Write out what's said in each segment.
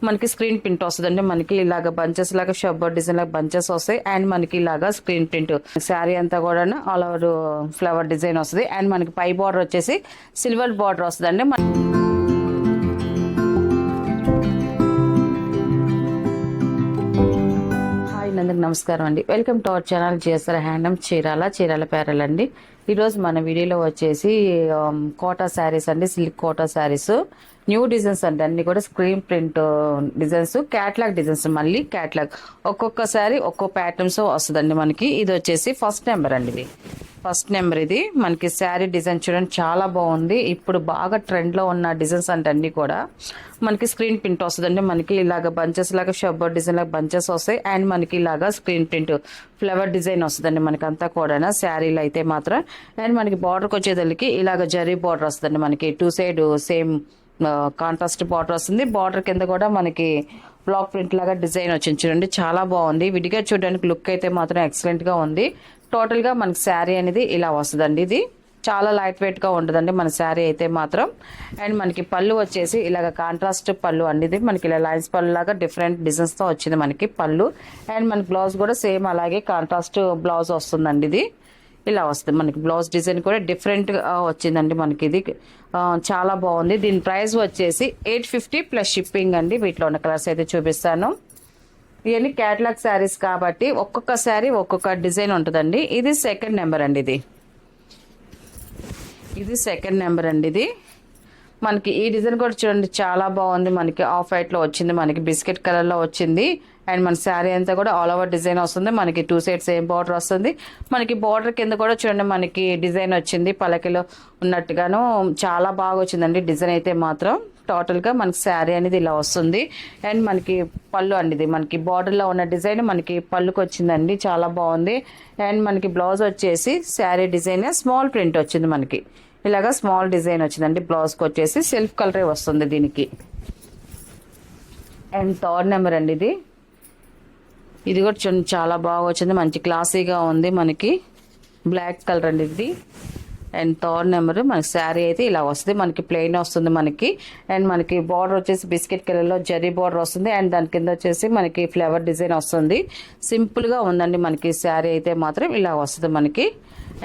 మనకి screen print వస్తుందండి. మనకి ఇలాగ బంచెస్ లాగా షబ్బర్ డిజైన్ లాగా బంచెస్ వస్తాయి. అండ్ మనకి ఇలాగా స్క్రీన్ ప్రింట్ శారీ అంతా కూడా ఆల్ ఓవర్ ఫ్లవర్ డిజైన్ వస్తుంది. అండ్ మనకి పై బార్డర్ వచ్చేసి సిల్వర్ బార్డర్ వస్తుందండి. అందరికి నమస్కారం అండి. Welcome to our channel GSR handloom Chirala పేరలండి. ఈరోజు మన వీడియోలో వచ్చేసి కోటా శారీస్ అండి, silk Kota saris new designs అండి. అన్ని కూడా screen print designs, catalogue designs. మళ్ళీ క్యాట్లాగ్ ఒక్కొక్క శారీ ఒక్కో ప్యాటర్న్స్ వస్తుందండి మనకి. ఇది వచ్చేసి ఫస్ట్ నెంబర్ అండి. ఇది ఫస్ట్ నెంబర్. ఇది మనకి శారీ డిజైన్ చూడండి, చాలా బాగుంది. ఇప్పుడు బాగా ట్రెండ్లో ఉన్న డిజైన్స్ అంటే అన్ని కూడా మనకి స్క్రీన్ ప్రింట్ వస్తుందండి. మనకి ఇలాగ బంచెస్ లాగా షబ్బర్ డిజైన్ లాగా బంచెస్ వస్తాయి. అండ్ మనకి ఇలాగా స్క్రీన్ ప్రింట్ ఫ్లవర్ డిజైన్ వస్తుందండి మనకి అంతా కూడా శారీలు అయితే మాత్రం. అండ్ మనకి బార్డర్కి వచ్చేదానికి ఇలాగ జరీ బార్డర్ వస్తుందండి. మనకి two side same contrast border వస్తుంది. బార్డర్ కింద కూడా మనకి బ్లాక్ ప్రింట్ లాగా డిజైన్ వచ్చింది చూడండి, చాలా బాగుంది. విడిగా చూడడానికి లుక్ అయితే మాత్రం ఎక్సలెంట్ గా ఉంది. టోటల్ గా మనకి శారీ అనేది ఇలా వస్తుందండి. ఇది చాలా లైట్ వెయిట్ గా ఉంటుందండి మన శారీ అయితే మాత్రం. అండ్ మనకి పళ్ళు వచ్చేసి ఇలాగ కాంట్రాస్ట్ పళ్ళు అండి. ఇది మనకి ఇలా లైన్స్ పళ్ళు లాగా డిఫరెంట్ డిజైన్స్ తో వచ్చింది మనకి పళ్ళు. అండ్ మనకి బ్లౌజ్ కూడా సేమ్ అలాగే కాంట్రాస్ట్ బ్లౌజ్ వస్తుందండి. ఇది ఇలా వస్తుంది మనకి బ్లౌజ్ డిజైన్ కూడా డిఫరెంట్ గా వచ్చిందండి మనకి. ఇది చాలా బాగుంది. దీని ప్రైస్ వచ్చేసి 850 ప్లస్ షిప్పింగ్ అండి. వీటిలో ఉన్న కలర్స్ అయితే చూపిస్తాను. ఇవన్నీ క్యాటలాగ్ శారీస్ కాబట్టి ఒక్కొక్క శారీ ఒక్కొక్క డిజైన్ ఉంటుందండి. ఇది సెకండ్ నెంబర్ అండి. ఇది సెకండ్ నెంబర్ అండి. ఇది మనకి ఈ డిజైన్ కూడా చూడండి, చాలా బాగుంది. మనకి ఆఫ్ వైట్ లో వచ్చింది, మనకి బిస్కెట్ కలర్ లో వచ్చింది. అండ్ మన శారీ అంతా కూడా ఆల్ ఓవర్ డిజైన్ వస్తుంది. మనకి టూ సైడ్స్ సేమ్ బార్డర్ వస్తుంది. మనకి బార్డర్ కింద కూడా చూడండి మనకి డిజైన్ వచ్చింది, పలకలో ఉన్నట్టుగాను చాలా బాగా వచ్చిందండి డిజైన్ అయితే మాత్రం. టోటల్ గా మనకి శారీ అనేది ఇలా వస్తుంది. అండ్ మనకి పళ్ళు అండి. ఇది మనకి బార్డర్ లో ఉన్న డిజైన్ మనకి పళ్ళుకి వచ్చిందండి, చాలా బాగుంది. అండ్ మనకి బ్లౌజ్ వచ్చేసి శారీ డిజైన్ స్మాల్ ప్రింట్ వచ్చింది మనకి. ఇలాగా స్మాల్ డిజైన్ వచ్చిందండి. బ్లౌజ్కి వచ్చేసి సెల్ఫ్ కలరే వస్తుంది దీనికి. అండ్ థర్డ్ నెంబర్ అండి. ఇది కూడా చాలా బాగా వచ్చింది, మంచి క్లాసీగా ఉంది. మనకి బ్లాక్ కలర్ అండి ఇది. అండ్ థర్డ్ నెంబర్ మనకి శారీ అయితే ఇలా వస్తుంది. మనకి ప్లెయిన్ వస్తుంది మనకి. అండ్ మనకి బార్డర్ వచ్చేసి బిస్కెట్ కలర్ లో జరీ బార్డర్ వస్తుంది. అండ్ దాని కింద వచ్చేసి మనకి ఫ్లవర్ డిజైన్ వస్తుంది. సింపుల్ గా ఉందండి మనకి శారీ అయితే మాత్రం ఇలా వస్తుంది మనకి.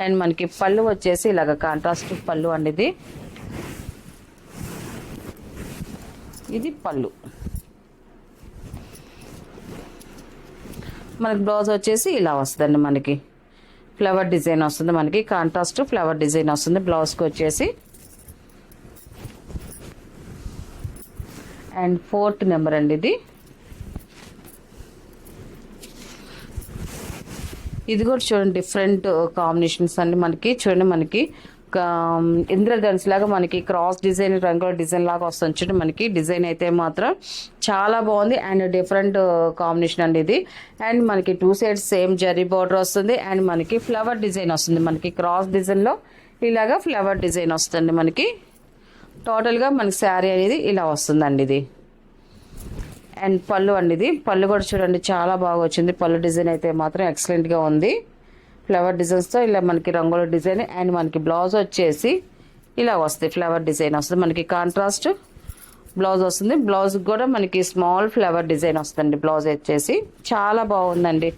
అండ్ మనకి పళ్ళు వచ్చేసి ఇలాగ కాంట్రాస్ట్ పళ్ళు అండి. ఇది పళ్ళు. మనకి బ్లౌజ్ వచ్చేసి ఇలా వస్తుందండి. మనకి ఫ్లవర్ డిజైన్ వస్తుంది, మనకి కాంట్రాస్ట్ ఫ్లవర్ డిజైన్ వస్తుంది బ్లౌజ్కి వచ్చేసి. అండ్ ఫోర్త్ నెంబర్ అండి. ఇది కూడా చూడండి డిఫరెంట్ కాంబినేషన్స్ అండి. మనకి చూడండి మనకి ఇంద్రధనుస్ లాగా మనకి క్రాస్ డిజైన్ రంగుల డిజైన్ లాగా వస్తుంది చూడండి మనకి. డిజైన్ అయితే మాత్రం చాలా బాగుంది అండ్ డిఫరెంట్ కాంబినేషన్ అండి ఇది. అండ్ మనకి two sides same zari border వస్తుంది. అండ్ మనకి ఫ్లవర్ డిజైన్ వస్తుంది. మనకి క్రాస్ డిజైన్ లో ఇలాగా ఫ్లవర్ డిజైన్ వస్తుంది మనకి. టోటల్ గా మనకి శారీ అనేది ఇలా వస్తుందండి. ఇది అండ్ పళ్ళు అండి. ఇది పళ్ళు కూడా చూడండి చాలా బాగా వచ్చింది. పళ్ళు డిజైన్ అయితే మాత్రం ఎక్సలెంట్ గా ఉంది. ఫ్లవర్ డిజైన్స్ తో ఇలా మనకి రంగుల డిజైన్. అండ్ మనకి బ్లౌజ్ వచ్చేసి ఇలా వస్తుంది, ఫ్లవర్ డిజైన్ వస్తుంది మనకి. కాంట్రాస్ట్ బ్లౌజ్ వస్తుంది. బ్లౌజ్ కూడా మనకి స్మాల్ ఫ్లవర్ డిజైన్ వస్తుంది. బ్లౌజ్ వచ్చేసి చాలా బాగుందండి.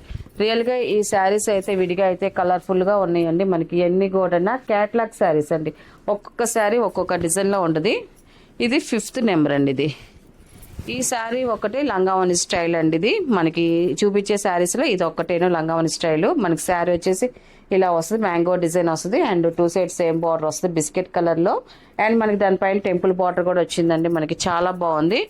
రియల్ గా ఈ శారీస్ అయితే విడిగా అయితే కలర్ఫుల్ గా ఉన్నాయండి మనకి. ఇవన్నీ కూడా క్యాట్లాగ్ శారీస్ అండి. ఒక్కొక్క శారీ ఒక్కొక్క డిజైన్ లో ఉంటుంది. ఇది ఫిఫ్త్ నెంబర్ అండి. ఈ శారీ ఒకటి లంగావని స్టైల్ అండి. ఇది మనకి చూపించే శారీస్ లో ఇది ఒక్కటేనో లంగావని స్టైల్. మనకి శారీ వచ్చేసి ఇలా వస్తుంది, మ్యాంగో డిజైన్ వస్తుంది. And two side same border వస్తుంది బిస్కెట్ కలర్ లో. అండ్ మనకి దానిపైన టెంపుల్ బార్డర్ కూడా వచ్చిందండి మనకి, చాలా బాగుంది.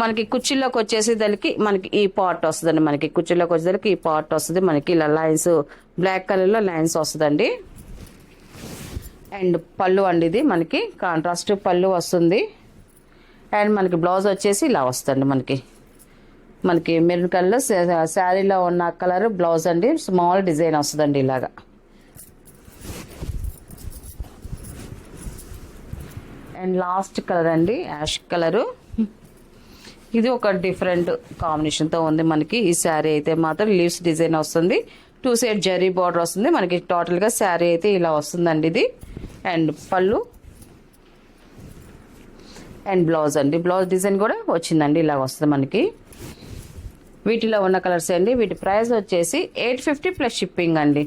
మనకి కుర్చీలోకి వచ్చేసి దానికి మనకి ఈ పార్ట్ వస్తుందండి. మనకి కుర్చీలోకి వచ్చేదానికి ఈ పార్ట్ వస్తుంది మనకి. ఇలా లైన్స్ బ్లాక్ కలర్ లో లైన్స్ వస్తుందండి. అండ్ పళ్ళు అండి. ఇది మనకి కాంట్రాస్ట్ పళ్ళు వస్తుంది. అండ్ మనకి బ్లౌజ్ వచ్చేసి ఇలా వస్తుంది మనకి మెరూన్ కలర్ శారీలో ఉన్న కలర్ బ్లౌజ్ అండి. స్మాల్ డిజైన్ వస్తుందండి ఇలాగా. అండ్ లాస్ట్ కలర్ అండి యాష్ కలరు. ఇది ఒక డిఫరెంట్ కాంబినేషన్ తో ఉంది మనకి. ఈ శారీ అయితే మాత్రం లీవ్స్ డిజైన్ వస్తుంది. టూ సైడ్ జరీ బార్డర్ వస్తుంది మనకి. టోటల్ గా శారీ అయితే ఇలా వస్తుందండి ఇది. అండ్ పళ్ళు అండ్ బ్లౌజ్ అండి, బ్లౌజ్ డిజైన్ కూడా వచ్చిందండి, ఇలా వస్తుంది మనకి. వీటిలో ఉన్న కలర్స్ అండి. వీటి ప్రైస్ వచ్చేసి 850 ప్లస్ షిప్పింగ్ అండి.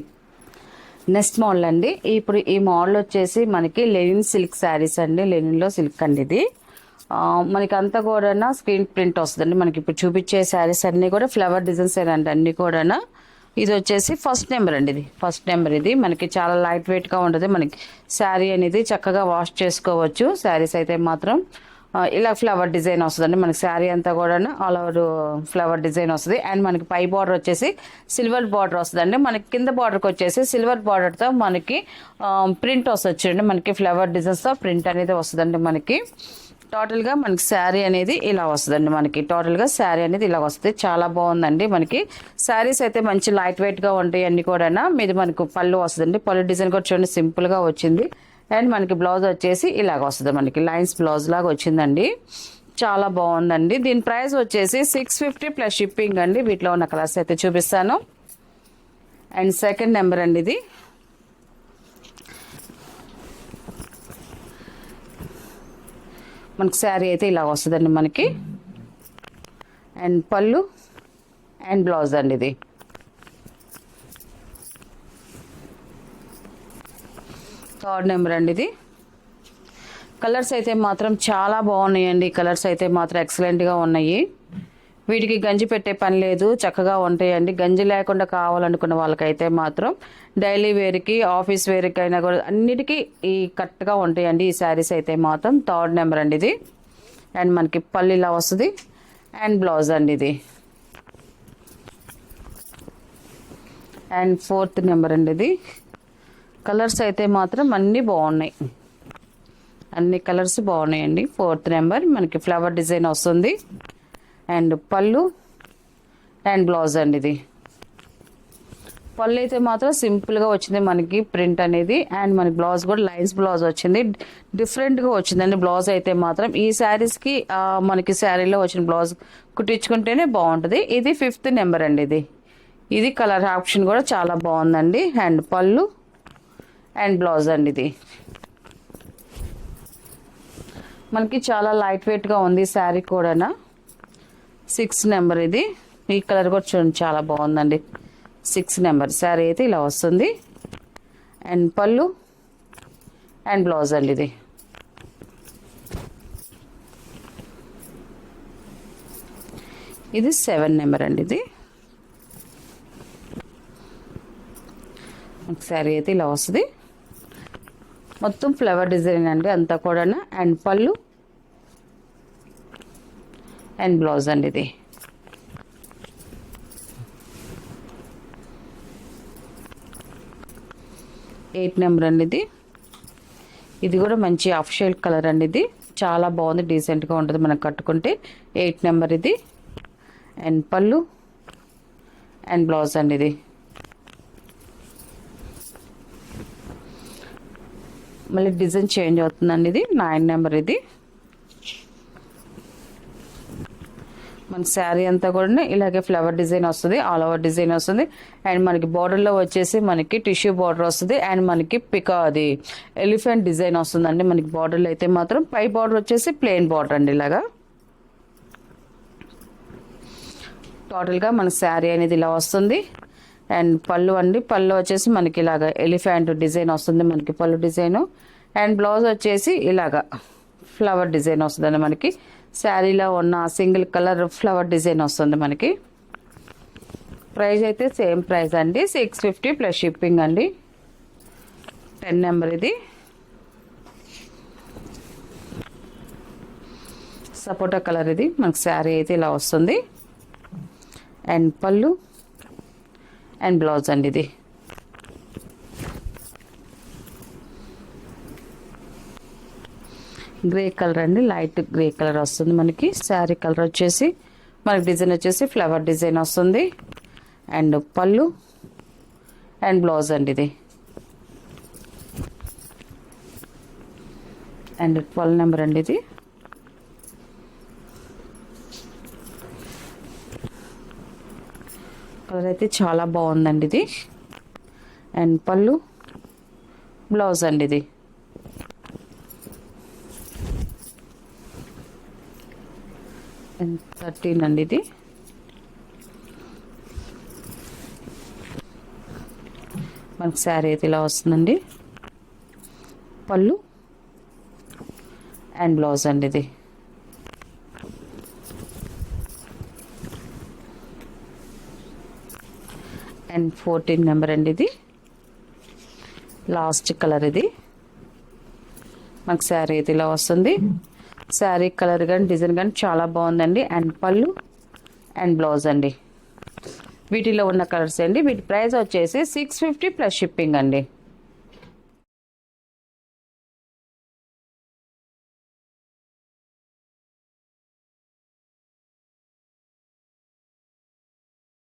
నెక్స్ట్ మోడల్ అండి. ఇప్పుడు ఈ మోడల్ వచ్చేసి మనకి లెనిన్ సిల్క్ శారీస్ అండి. లెనిన్లో సిల్క్ అండి ఇది. మనకి అంతా కూడా స్క్రీన్ ప్రింట్ వస్తుందండి. మనకి ఇప్పుడు చూపించే శారీస్ అన్నీ కూడా ఫ్లవర్ డిజైన్స్ అండి అన్నీ కూడా. ఇది వచ్చేసి ఫస్ట్ నెంబర్ అండి. ఇది ఫస్ట్ నెంబర్. ఇది మనకి చాలా లైట్ వెయిట్గా ఉంటుంది. మనకి శారీ అనేది చక్కగా వాష్ చేసుకోవచ్చు. శారీస్ అయితే మాత్రం ఇలా ఫ్లవర్ డిజైన్ వస్తుందండి. మనకి శారీ అంతా కూడా ఆల్ ఓవర్ ఫ్లవర్ డిజైన్ వస్తుంది. అండ్ మనకి పై బార్డర్ వచ్చేసి సిల్వర్ బార్డర్ వస్తుందండి. మనకి కింద బార్డర్కి వచ్చేసి సిల్వర్ బార్డర్తో మనకి ప్రింట్ వస్తుంది. మనకి ఫ్లవర్ డిజైన్స్తో ప్రింట్ అనేది వస్తుందండి. మనకి టోటల్గా మనకి శారీ అనేది ఇలా వస్తుందండి. మనకి టోటల్గా శారీ అనేది ఇలా వస్తుంది. చాలా బాగుందండి. మనకి శారీస్ అయితే మంచి లైట్ వెయిట్గా ఉంటాయి అన్ని కూడా. మీది మనకు పళ్ళు వస్తుందండి. పళ్ళు డిజైన్ కూడా చూడండి సింపుల్గా వచ్చింది. అండ్ మనకి బ్లౌజ్ వచ్చేసి ఇలాగ వస్తుంది. మనకి లైన్స్ బ్లౌజ్ లాగా వచ్చిందండి. చాలా బాగుందండి. దీని ప్రైస్ వచ్చేసి 650 ప్లస్ షిప్పింగ్ అండి. వీటిలో ఉన్న కలర్స్ అయితే చూపిస్తాను. అండ్ సెకండ్ నెంబర్ అండి. ఇది మనకి శారీ అయితే ఇలా వస్తుందండి మనకి. అండ్ పళ్ళు అండ్ బ్లౌజ్ అండి. ఇది థర్డ్ నెంబర్ అండి. ఇది కలర్స్ అయితే మాత్రం చాలా బాగున్నాయండి. కలర్స్ అయితే మాత్రం ఎక్సలెంట్గా ఉన్నాయి. వీటికి గంజి పెట్టే పని లేదు, చక్కగా ఉంటాయండి. గంజి లేకుండా కావాలనుకున్న వాళ్ళకైతే మాత్రం డైలీ వేర్కి, ఆఫీస్ వేర్కి అయినా కూడా అన్నిటికీ ఈ కరెక్ట్గా ఉంటాయండి ఈ శారీస్ అయితే మాత్రం. థర్డ్ నెంబర్ అండి ఇది. అండ్ మనకి పళ్ళు ఇలా వస్తుంది. అండ్ బ్లౌజ్ అండి ఇది. అండ్ ఫోర్త్ నెంబర్ అండి. ఇది కలర్స్ అయితే మాత్రం అన్నీ బాగున్నాయి. అన్ని కలర్స్ బాగున్నాయండి. ఫోర్త్ నెంబర్ మనకి ఫ్లవర్ డిజైన్ వస్తుంది. అండ్ పళ్ళు అండ్ బ్లౌజ్ అండి. ఇది పళ్ళు అయితే మాత్రం సింపుల్గా వచ్చింది మనకి ప్రింట్ అనేది. అండ్ మనకి బ్లౌజ్ కూడా లైన్స్ బ్లౌజ్ వచ్చింది. డిఫరెంట్గా వచ్చిందండి బ్లౌజ్ అయితే మాత్రం. ఈ శారీస్కి మనకి శారీలో వచ్చిన బ్లౌజ్ కుట్టించుకుంటేనే బాగుంటుంది. ఇది ఫిఫ్త్ నెంబర్ అండి. ఇది కలర్ ఆప్షన్ కూడా చాలా బాగుందండి. అండ్ పళ్ళు అండ్ బ్లౌజ్ అండి. ఇది మనకి చాలా లైట్ వెయిట్గా ఉంది శారీ కూడా. 6 నెంబర్. ఇది ఈ కలర్ కూడా చూడండి చాలా బాగుందండి. 6 నెంబర్ శారీ అయితే ఇలా వస్తుంది. అండ్ పళ్ళు అండ్ బ్లౌజ్ అండి. ఇది ఇది 7 నెంబర్ అండి. ఇది శారీ అయితే ఇలా వస్తుంది. మొత్తం ఫ్లవర్ డిజైన్ అండి అంతా కూడా. అండ్ పళ్ళు అండ్ బ్లౌజ్ అండి. ఇది 8 నెంబర్ అండి. ఇది కూడా మంచి ఆఫ్ షేడ్ కలర్ అండి. ఇది చాలా బాగుంది, డీసెంట్గా ఉంటుంది మనం కట్టుకుంటే. 8 నెంబర్ ఇది. అండ్ పళ్ళు అండ్ బ్లౌజ్ అండి. ఇది మళ్ళీ డిజైన్ చేంజ్ అవుతుందండి. ఇది 9 నెంబర్. ఇది మన శారీ అంతా కూడా ఇలాగే ఫ్లవర్ డిజైన్ వస్తుంది. ఆల్ ఓవర్ డిజైన్ వస్తుంది. అండ్ మనకి బార్డర్లో వచ్చేసి మనకి టిష్యూ బార్డర్ వస్తుంది. అండ్ మనకి అది ఎలిఫెంట్ డిజైన్ వస్తుందండి మనకి బార్డర్లో అయితే మాత్రం. పై బార్డర్ వచ్చేసి ప్లెయిన్ బార్డర్ అండి. ఇలాగా టోటల్గా మన శారీ అనేది ఇలా వస్తుంది. అండ్ పళ్ళు అండి. పళ్ళు వచ్చేసి మనకి ఇలాగా ఎలిఫెంట్ డిజైన్ వస్తుంది మనకి పళ్ళు డిజైను. అండ్ బ్లౌజ్ వచ్చేసి ఇలాగా ఫ్లవర్ డిజైన్ వస్తుందండి మనకి. శారీలో ఉన్న సింగిల్ కలర్ ఫ్లవర్ డిజైన్ వస్తుంది మనకి. ప్రైస్ అయితే సేమ్ ప్రైస్ అండి. 650 ప్లస్ షిప్పింగ్ అండి. 10 నెంబర్. ఇది సపోటా కలర్. ఇది మనకి శారీ అయితే ఇలా వస్తుంది. అండ్ పళ్ళు అండ్ బ్లౌజ్ అండి. ఇది గ్రే కలర్ అండి. లైట్ గ్రే కలర్ వస్తుంది మనకి. శారీ కలర్ వచ్చేసి మనకి డిజైన్ వచ్చేసి ఫ్లవర్ డిజైన్ వస్తుంది. అండ్ పళ్ళు అండ్ బ్లౌజ్ అండి. ఇది అండ్ 12 నెంబర్ అండి. ఇది కలర్ అయితే చాలా బాగుందండి. ఇది అండ్ పళ్ళు బ్లౌజ్ అండి. ఇది 13 అండి ఇది. మనకి శారీ అయితే ఇలా వస్తుందండి. పళ్ళు అండ్ బ్లౌజ్ అండి ఇది. అండ్ 14 నెంబర్ అండి ఇది. లాస్ట్ కలర్ ఇది. మనకు శారీ అయితే ఇలా వస్తుంది. శారీ కలర్ కానీ డిజైన్ కానీ చాలా బాగుందండి. అండ్ పళ్ళు అండ్ బ్లౌజ్ అండి. వీటిలో ఉన్న కలర్స్ అండి. వీటి ప్రైస్ వచ్చేసి 650 ప్లస్ షిప్పింగ్ అండి.